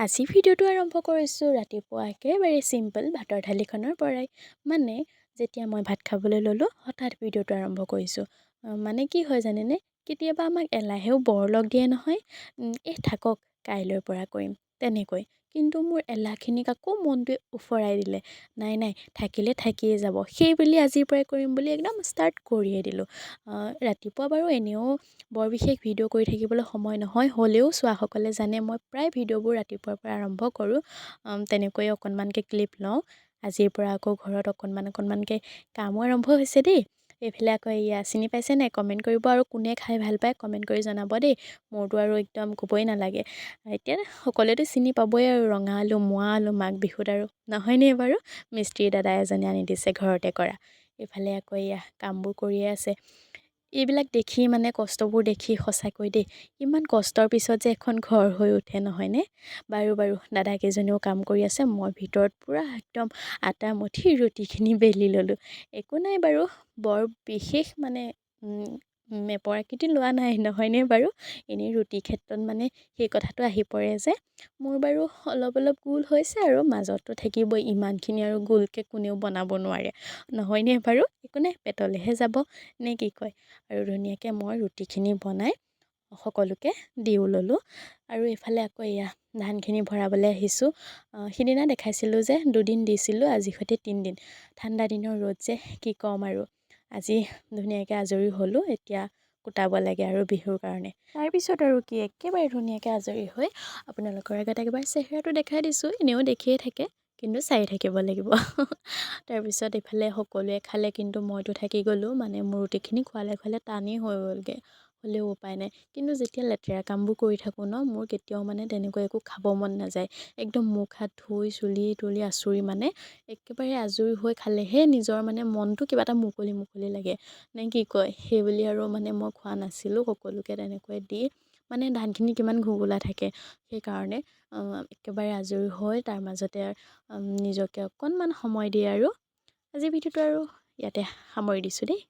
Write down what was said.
আজি ভিডিঅ'টো আৰম্ভ কৰিছোঁ ৰাতিপুৱা একেবাৰে চিম্পল ভাতৰ থালিখনৰ পৰাই। মানে যেতিয়া মই ভাত খাবলৈ ল'লোঁ হঠাৎ ভিডিঅ'টো আৰম্ভ কৰিছোঁ। মানে কি হয় জানেনে, কেতিয়াবা আমাক এলাহেও বৰ লগ দিয়ে নহয়। থাকক কাইলৈৰ পৰা কৰিম তেনেকৈ, কিন্তু মোৰ এলাহখিনিক আকৌ মনটোৱে উফৰাই দিলে। নাই থাকিলে থাকিয়ে যাব, সেই বুলি আজিৰ পৰাই কৰিম বুলি একদম ষ্টাৰ্ট কৰিয়ে দিলোঁ। ৰাতিপুৱা বাৰু এনেও বৰ বিশেষ ভিডিঅ' কৰি থাকিবলৈ সময় নহয়, হ'লেও চোৱাসকলে জানে মই প্ৰায় ভিডিঅ'বোৰ ৰাতিপুৱাৰ পৰা আৰম্ভ কৰোঁ। তেনেকৈ অকণমানকৈ ক্লিপ লওঁ। আজিৰ পৰা আকৌ ঘৰত অকণমানকৈ কামো আৰম্ভ হৈছে দেই। এইফালে আকৌ এয়া চিনি পাইছে নাই, কমেণ্ট কৰিব আৰু কোনে খাই ভাল পায় কমেণ্ট কৰি জনাব দেই। মোৰতো আৰু একদম ক'বই নালাগে। এতিয়া সকলোৱেতো চিনি পাবই আৰু ৰঙা আলু মোৱা আলু মাঘ বিহুত আৰু নহয়নে বাৰু, মিস্ত্ৰী দাদা এজনে আনি দিছে ঘৰতে কৰা। এইফালে আকৌ এয়া কামবোৰ কৰিয়ে আছে। এইবিলাক দেখি মানে কষ্টবোৰ দেখি সঁচাকৈ দেই, ইমান কষ্টৰ পিছত যে এখন ঘৰ হৈ উঠে নহয়নে। বাৰু দাদাকেইজনেও কাম কৰি আছে, মই ভিতৰত পূৰা একদম আটা মঠি ৰুটিখিনি বেলি ল'লোঁ। একো নাই বাৰু, বৰ বিশেষ মানে মেপৰ আকৃতি লোৱা নাই নহয়নে বাৰু। এনেই ৰুটিৰ ক্ষেত্ৰত মানে সেই কথাটো আহি পৰে যে মোৰ বাৰু অলপ গোল হৈছে আৰু মাজতো থাকিবই, ইমানখিনি আৰু গোলকৈ কোনেও বনাব নোৱাৰে নহয়নে বাৰু। একো নাই, পেটলৈহে যাব নে কি কয়। আৰু ধুনীয়াকৈ মই ৰুটিখিনি বনাই সকলোকে দিও ল'লোঁ। আৰু এইফালে আকৌ এয়া ধানখিনি ভৰাবলৈ আহিছোঁ। সিদিনা দেখাইছিলোঁ যে 2 দিন দিছিলোঁ, আজি সৈতে 3 দিন। ঠাণ্ডা দিনৰ ৰ'দ যে কি ক'ম আৰু। আজি ধুনীয়াকৈ আজৰি হ'লোঁ, এতিয়া কুটাব লাগে আৰু বিহুৰ কাৰণে। তাৰপিছত আৰু কি, একেবাৰে ধুনীয়াকৈ আজৰি হৈ আপোনালোকৰ আগত একেবাৰে চেহেৰাটো দেখাই দিছোঁ। এনেও দেখিয়ে থাকে, কিন্তু চাই থাকিব লাগিব। তাৰপিছত এইফালে সকলোৱে খালে, কিন্তু মইতো থাকি গ'লোঁ। মানে মোৰ ৰুটিখিনি খোৱালে টানেই হৈ গ'লগৈ, হ'লেও উপায় নাই। কিন্তু যেতিয়া লেতেৰা কামবোৰ কৰি থাকোঁ ন, মোৰ কেতিয়াও মানে তেনেকৈ একো খাব মন নাযায়। একদম মুখ হাত ধুই চুলি তুলি আচুৰি মানে একেবাৰে আজৰি হৈ খালেহে নিজৰ মানে মনটো কিবা এটা মুকলি লাগে নে কি কয়। সেইবুলি আৰু মানে মই খোৱা নাছিলোঁ, সকলোকে তেনেকৈ দি মানে ধানখিনি কিমান ঘুগোলা থাকে সেইকাৰণে একেবাৰে আজৰি হৈ তাৰ মাজতে নিজকে অকণমান সময় দিয়ে। আৰু আজি ভিডিঅ'টো আৰু ইয়াতে সামৰি দিছোঁ দেই।